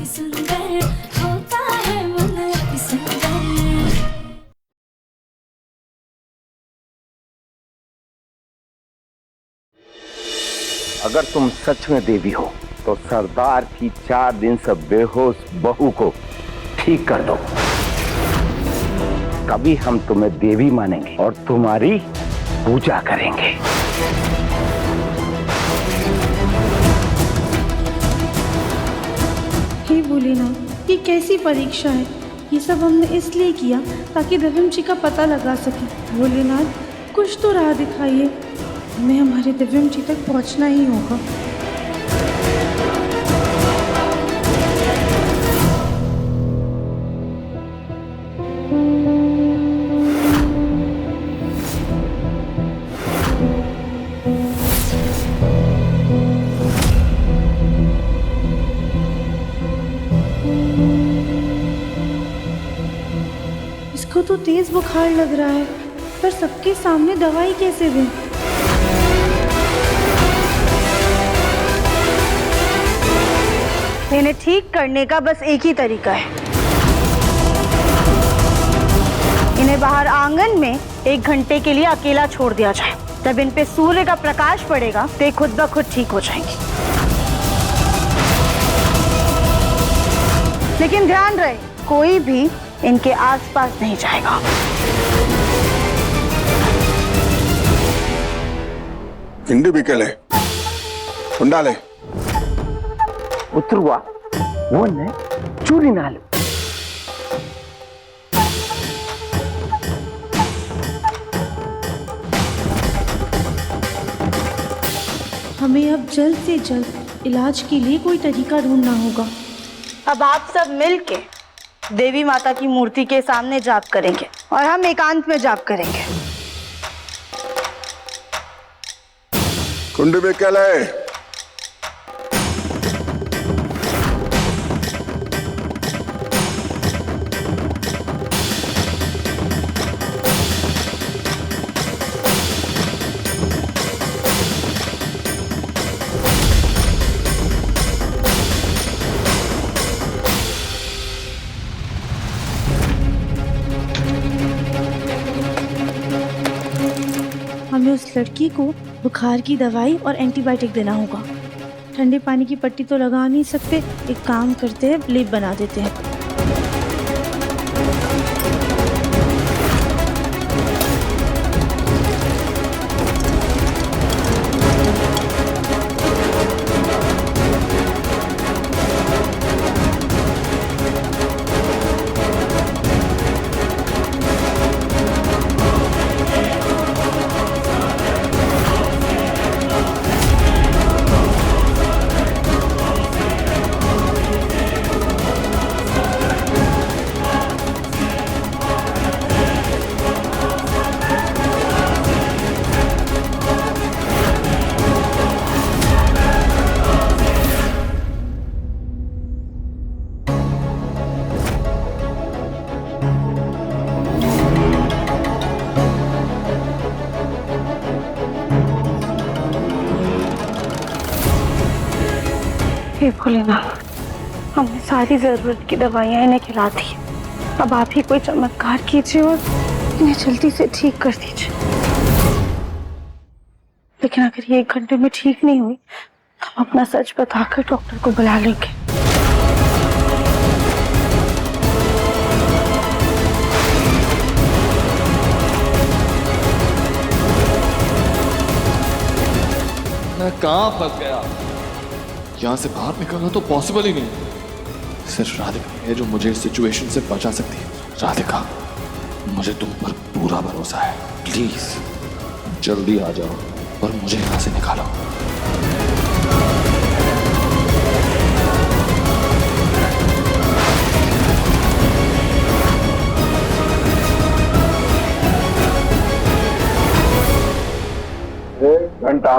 सुंदर होता है मन अति सुंदर। अगर तुम सच में देवी हो तो सरदार की 4 दिन से बेहोश बहू को ठीक कर दो, तभी हम तुम्हें देवी मानेंगे और तुम्हारी पूजा करेंगे। हे भोलेनाथ, ये कैसी परीक्षा है? ये सब हमने इसलिए किया ताकि दिव्यम जी का पता लगा सके। भोलेनाथ, कुछ तो राह दिखाइए, हमें हमारे दिव्यम जी तक पहुंचना ही होगा। इसको तो तेज बुखार लग रहा है, पर सबके सामने दवाई कैसे दें? इन्हें ठीक करने का बस एक ही तरीका है। इन्हें बाहर आंगन में 1 घंटे के लिए अकेला छोड़ दिया जाए। जब इन पे सूर्य का प्रकाश पड़ेगा तो ये खुद ब खुद ठीक हो जाएंगी। लेकिन ध्यान रहे, कोई भी इनके आसपास नहीं जाएगा। हिंदी बिकेले उंडाले उतरुआ वो न चूरी नालू। हमें अब जल्द से जल्द इलाज के लिए कोई तरीका ढूंढना होगा। अब आप सब मिलके देवी माता की मूर्ति के सामने जाप करेंगे और हम एकांत में जाप करेंगे। कुंडी बिकेले हमें उस लड़की को बुखार की दवाई और एंटीबायोटिक देना होगा। ठंडे पानी की पट्टी तो लगा नहीं सकते, एक काम करते हैं, लेप बना देते हैं। हे भोलेनाथ, हमने सारी जरूरत की दवाइयाँ इन्हें खिला दी। अब आप ही कोई चमत्कार कीजिए और इन्हें जल्दी से ठीक कर दीजिए। लेकिन अगर ये 1 घंटे में ठीक नहीं हुई तो हम अपना सच बताकर डॉक्टर को बुला लेंगे। मैं कहाँ फंस गया? यहाँ से बाहर निकलना तो पॉसिबल ही नहीं। सिर्फ राधिका है जो मुझे इस सिचुएशन से बचा सकती है। राधिका, मुझे तुम पर पूरा भरोसा है। प्लीज जल्दी आ जाओ और मुझे यहाँ से निकालो। एक घंटा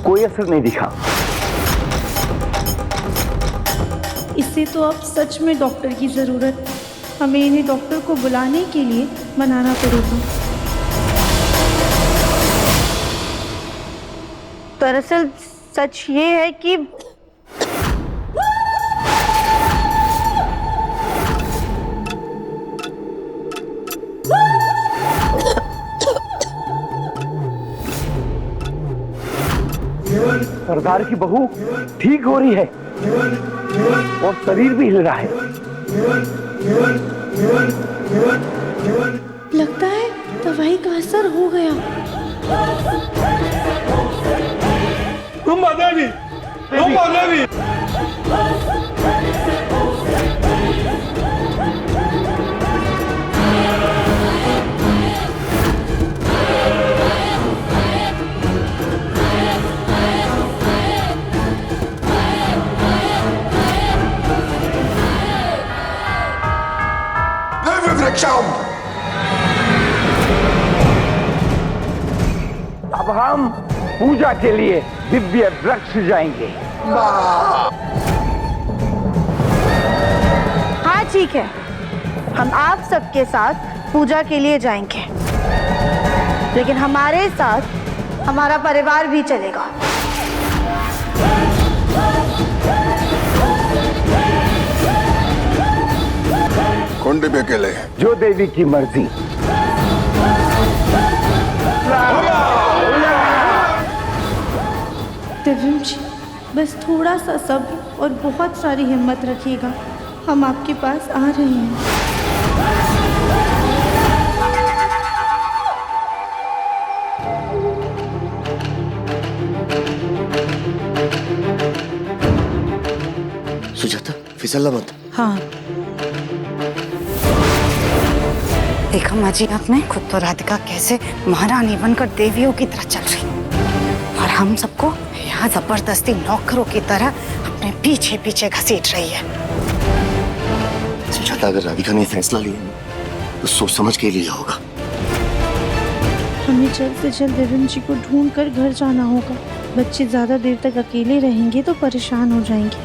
कोई असर नहीं दिखा। इससे तो अब सच में डॉक्टर की जरूरत। हमें इन्हें डॉक्टर को बुलाने के लिए मनाना पड़ेगा। दरअसल सच ये है कि सरदार की बहू ठीक हो रही है और शरीर भी हिल रहा है। लगता है दवाई का असर हो गया। वृक्षम अब हम पूजा के लिए दिव्य वृक्ष जाएंगे। हाँ ठीक है, हम आप सबके साथ पूजा के लिए जाएंगे, लेकिन हमारे साथ हमारा परिवार भी चलेगा। कौन डिब्बे अकेले? जो देवी की मर्जी। दिव्यम जी, बस थोड़ा सा सब्र और बहुत सारी हिम्मत रखिएगा। हम आपके पास आ रहे हैं। सुजाता, फिसलना मत। हाँ, देखा माँ जी आपने, खुद तो राधिका कैसे महारानी बनकर देवियों की तरह चल रही, और हम सबको यहाँ जबरदस्ती नौकरों की तरह अपने पीछे पीछे घसीट रही है। सुजाता, अगर राधिका ने फैसला लिया तो सोच समझ के लिया होगा। हमें जल्द से जल्द दिव्यम जी को ढूंढ कर घर जाना होगा। बच्चे ज्यादा देर तक अकेले रहेंगे तो परेशान हो जाएंगे।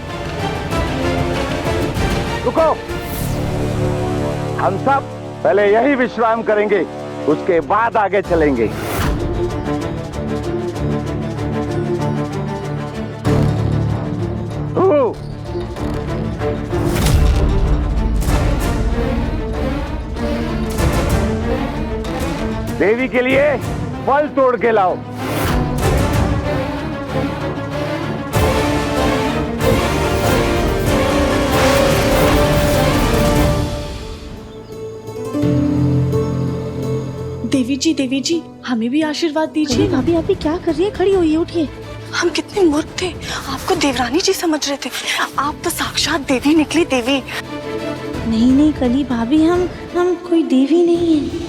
रुको, हम सब पहले यही विश्राम करेंगे, उसके बाद आगे चलेंगे। देवी के लिए फल तोड़ के लाओ। देवी जी हमें भी आशीर्वाद दीजिए। भाभी आप क्या कर रही है? खड़ी होइए, उठिए। हम कितने मूर्ख थे, आपको देवरानी जी समझ रहे थे, आप तो साक्षात देवी निकली। देवी नहीं नहीं कली भाभी, हम कोई देवी नहीं है।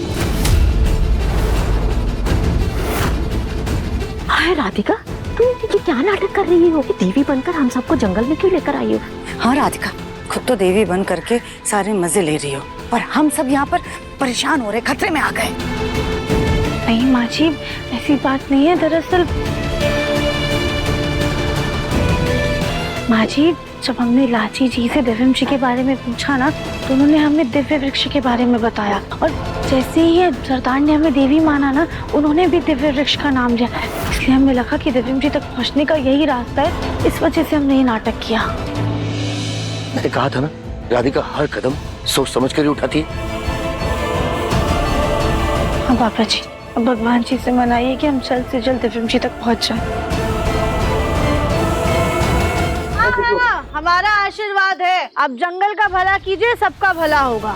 हाय राधिका, तुम ये क्या नाटक कर रही हो? देवी बनकर हम सबको जंगल में क्यों लेकर आई हो? हाँ राधिका, खुद तो देवी बन करके सारे मजे ले रही हो, पर हम सब यहाँ पर परेशान हो रहे, खतरे में आ गए। नहीं माँ जी, ऐसी बात नहीं है। दरअसल माँ जी, जब हमने लाची जी से दिव्यम जी के बारे में पूछा ना, तो उन्होंने हमें दिव्य वृक्ष के बारे में बताया, और जैसे ही सरदार ने हमें देवी माना ना, उन्होंने भी दिव्य वृक्ष का नाम लिया। इसलिए हमें लगा कि दिव्यम जी तक पहुँचने का यही रास्ता है, इस वजह से हमने ये नाटक किया। मैंने कहा था ना, राधिका हर कदम सोच समझ कर ही उठाती है। हाँ पापा जी, अब भगवान जी से मनाइए कि हम जल्द से जल्द दिव्यम जी तक पहुँच जाएं। हमारा आशीर्वाद है, अब जंगल का भला कीजिए, सबका भला होगा।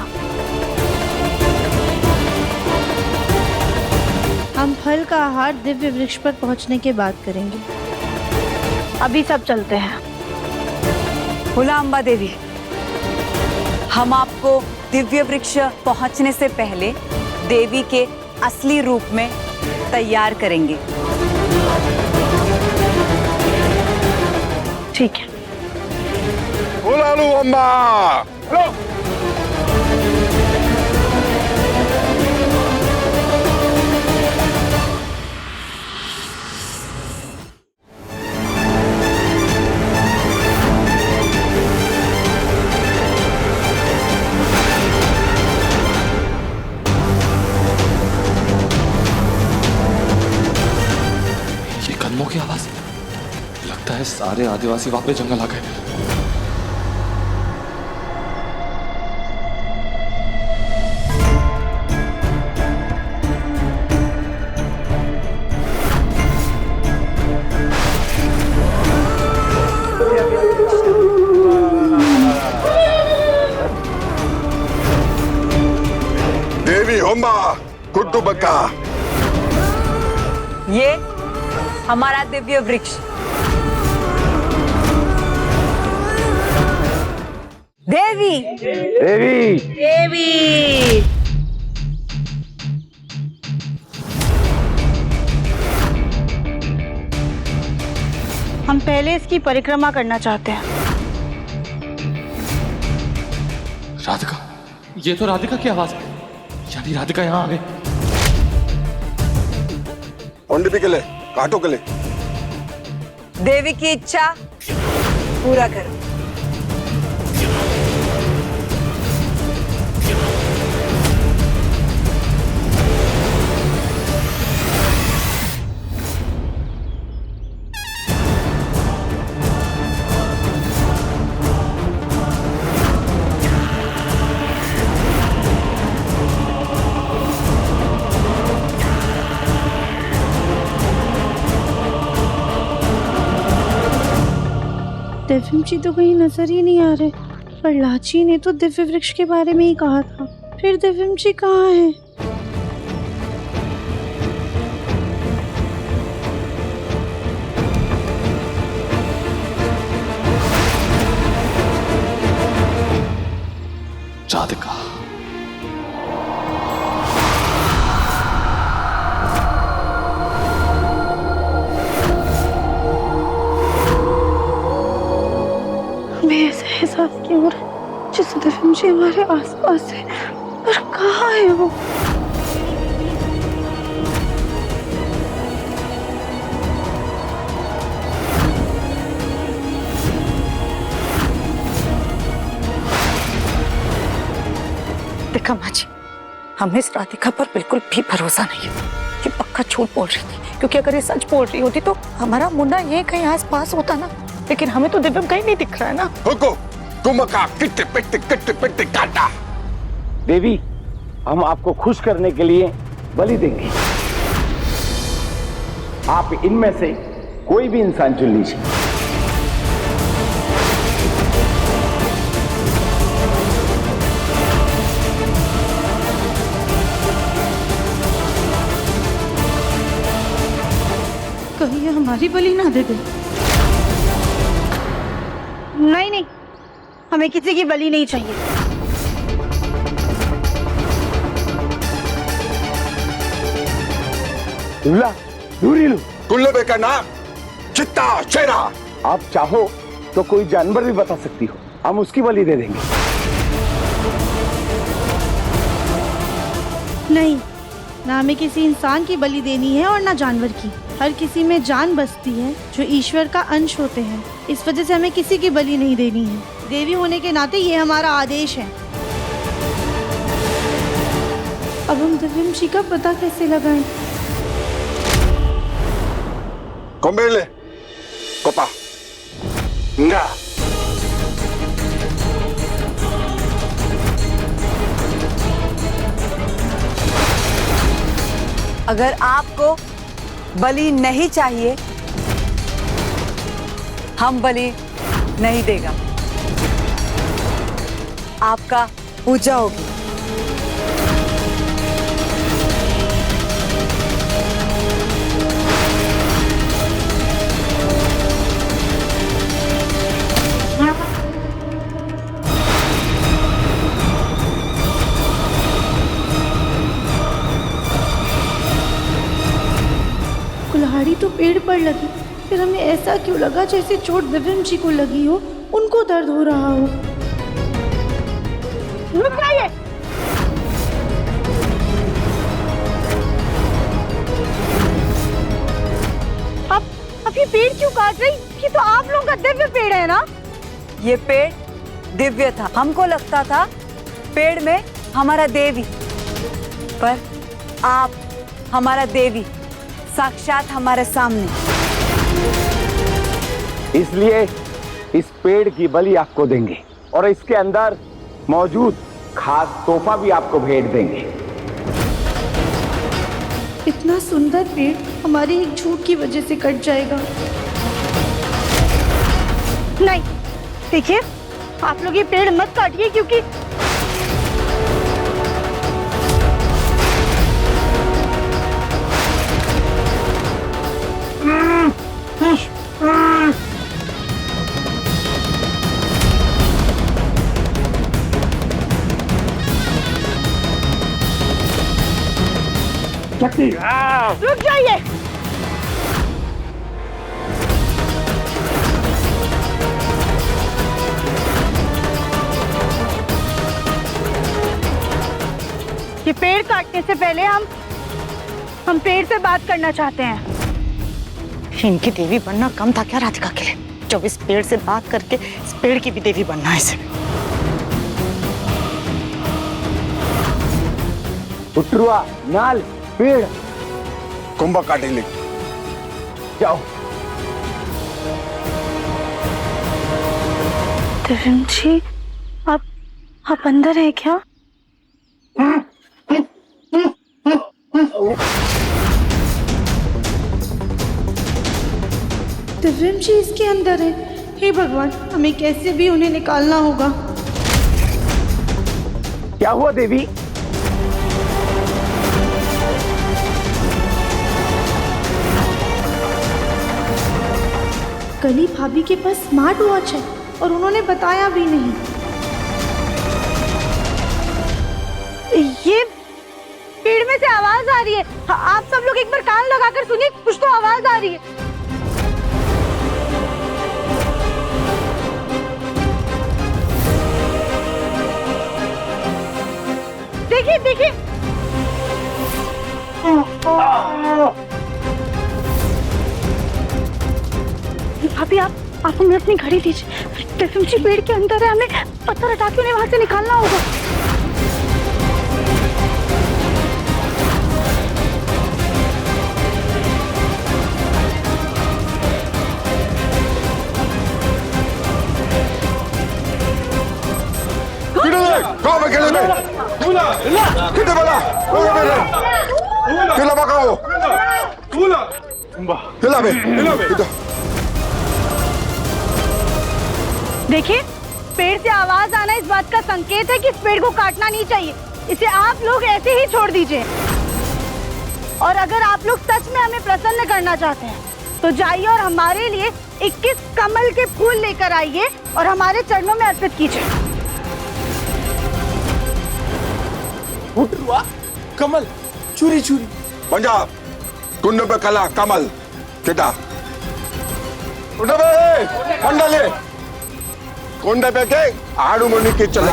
हम फल का आहार दिव्य वृक्ष पर पहुंचने के बाद करेंगे। अभी सब चलते हैं। भोला अम्बा देवी, हम आपको दिव्य वृक्ष पहुंचने से पहले देवी के असली रूप में तैयार करेंगे। ठीक है। बुला लो अम्मा। लो। ये कदमों की आवाज। लगता है सारे आदिवासी वापस जंगल आ गए। देवी होम्बा कुट्टुबक्का, ये हमारा दिव्य वृक्ष देवी देवी देवी। हम पहले इसकी परिक्रमा करना चाहते हैं। राधिका, ये तो राधिका की आवाज है, यानी राधिका यहाँ आ गई। कोंडिपी के ले, काटो के ले। देवी की इच्छा पूरा करो। दिव्यम जी तो कहीं नजर ही नहीं आ रहे, पर लाची ने तो दिव्य वृक्ष के बारे में ही कहा था। फिर दिव्यम जी कहाँ हैं? राधिका, ऐसा एहसास क्यों हो रहा है जैसे दिव्यम जी हमारे आसपास है, पर कहाँ है वो? देखा माँ जी, हमें इस राधिका पर बिल्कुल भी भरोसा नहीं है। ये पक्का झूठ बोल रही थी, क्योंकि अगर ये सच बोल रही होती तो हमारा मुन्ना ये कहीं आस पास होता ना, लेकिन हमें तो दिव्यम कहीं नहीं दिख रहा है ना। हुको, तुमका किट्टे पिट्टे काटा। देवी, हम आपको खुश करने के लिए बलि देंगे। आप इनमें से कोई भी इंसान चुन लीजिए। कहीं ये हमारी बलि ना दे दे। नहीं नहीं, हमें किसी की बलि नहीं चाहिए। दूरी कुल्लबे का नाम चित्ता शेरा। आप चाहो तो कोई जानवर भी बता सकती हो, हम उसकी बलि दे देंगे। नहीं, ना हमें किसी इंसान की बलि देनी है और ना जानवर की। हर किसी में जान बसती है जो ईश्वर का अंश होते हैं, इस वजह से हमें किसी की बलि नहीं देनी है। देवी होने के नाते ये हमारा आदेश है। अब हम दिव्यम जी का पता कैसे लगाएं? कोंबेले, कोपा, ना। अगर आपको बलि नहीं चाहिए, हम बलि नहीं देगा। आपका पूजा होगी। कुल्हाड़ी तो पेड़ पर लगी, फिर हमें ऐसा क्यों लगा जैसे चोट दिव्यम जी को लगी हो, उनको दर्द हो रहा हो। रुक जाइए। अब ये पेड़ क्यों काट रही? ये तो आप लोगों का दिव्य पेड़ है ना? ये पेड़ दिव्य था। हमको लगता था पेड़ में हमारा देवी, पर आप हमारा देवी साक्षात हमारे सामने। इसलिए इस पेड़ की बलि आपको देंगे और इसके अंदर मौजूद खास तोहफा भी आपको भेंट देंगे। इतना सुंदर पेड़ हमारे एक झूठ की वजह से कट जाएगा। नहीं, देखिए आप लोग ये पेड़ मत काटिए, क्योंकि रुक जाइए। ये पेड़ काटने से पहले हम पेड़ से बात करना चाहते हैं। इनकी देवी बनना कम था क्या राधिका के लिए, जब इस पेड़ से बात करके इस पेड़ की भी देवी बनना है इसे। उतरुआ, नाल, पेड़, कुंभ काटेंगे। जाओ। दिव्यम जी, आप अंदर है क्या? दिव्यम जी इसके अंदर है। हे भगवान, हमें कैसे भी उन्हें निकालना होगा। क्या हुआ देवी? कली भाभी के पास स्मार्ट वॉच है और उन्होंने बताया भी नहीं। ये पेड़ में से आवाज आ रही है। आप सब लोग एक बार कान लगाकर सुनिए, कुछ तो आवाज आ रही है। देखिए देखिए, भाभी आप हमें अपनी घड़ी दीजिए। दिव्यम जी पेड़ के अंदर है, हमें पत्थर हटा के उन्हें वहां से निकालना होगा। Come che le Che te va là? Che la bacao? Che la be? देखिए, पेड़ से आवाज आना इस बात का संकेत है कि इस पेड़ को काटना नहीं चाहिए। इसे आप लोग ऐसे ही छोड़ दीजिए। और अगर आप लोग सच में हमें प्रसन्न करना चाहते हैं तो जाइए और हमारे लिए 21 कमल के फूल लेकर आइए और हमारे चरणों में अर्पित कीजिए। उठवा कमल चूरी चूरी पंजाब कुंड पे कला कमल केटा उठवे पंडले कुंड पे के आड़ू मुनि के चला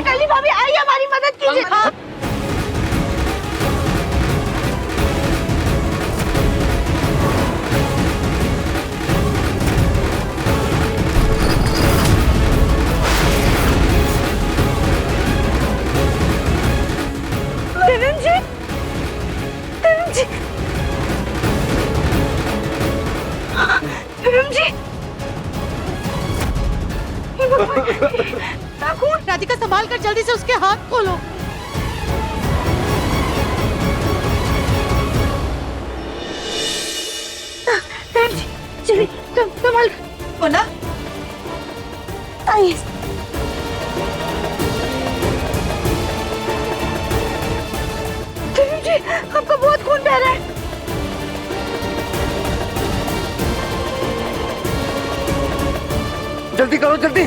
कली भाभी आइए, हमारी मदद कीजिए। दिव्यम जी, दिव्यम जी, दिव्यम जी, राधिका संभाल कर जल्दी से उसके हाथ खोलो। चलिए संभाल बोला आइए। जी आपका बहुत खून बह रहा है। जल्दी करो जल्दी।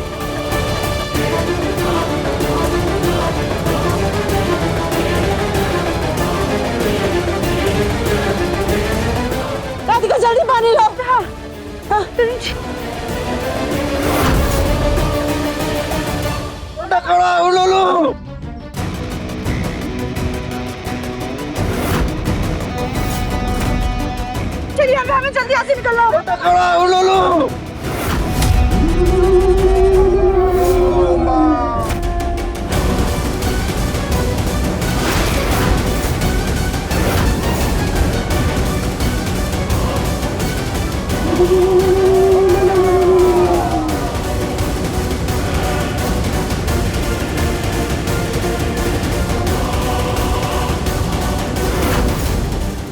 खड़ा उलूलू। चलिए हमें जल्दी यहाँ से निकलना होगा। खड़ा उलूलू।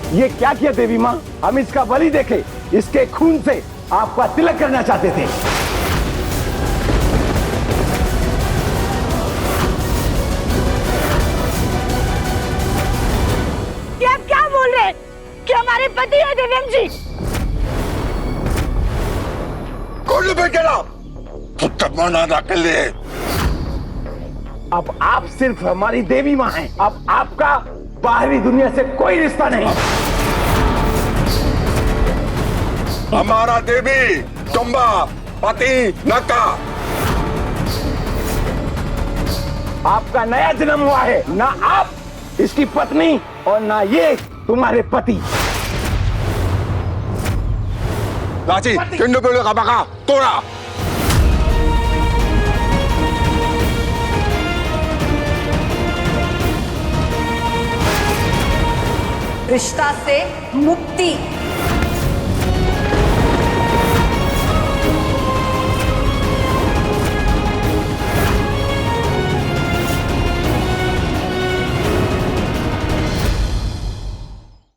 ये क्या किया देवी माँ? हम इसका बलि देखे, इसके खून से आपका तिलक करना चाहते थे। ये आप क्या बोल रहे हैं कि हमारे पति है दिव्यम जी? कौन बेटा पुत्र माना दाखिल ले। अब आप सिर्फ हमारी देवी माँ हैं। अब आपका बाहरी दुनिया से कोई रिश्ता नहीं। हमारा देवी तुम्बा पति नका। आपका नया जन्म हुआ है, ना आप इसकी पत्नी और ना ये तुम्हारे पति। लाची किंडो पेड़ों का बका तोड़ा। रिश्ता से मुक्ति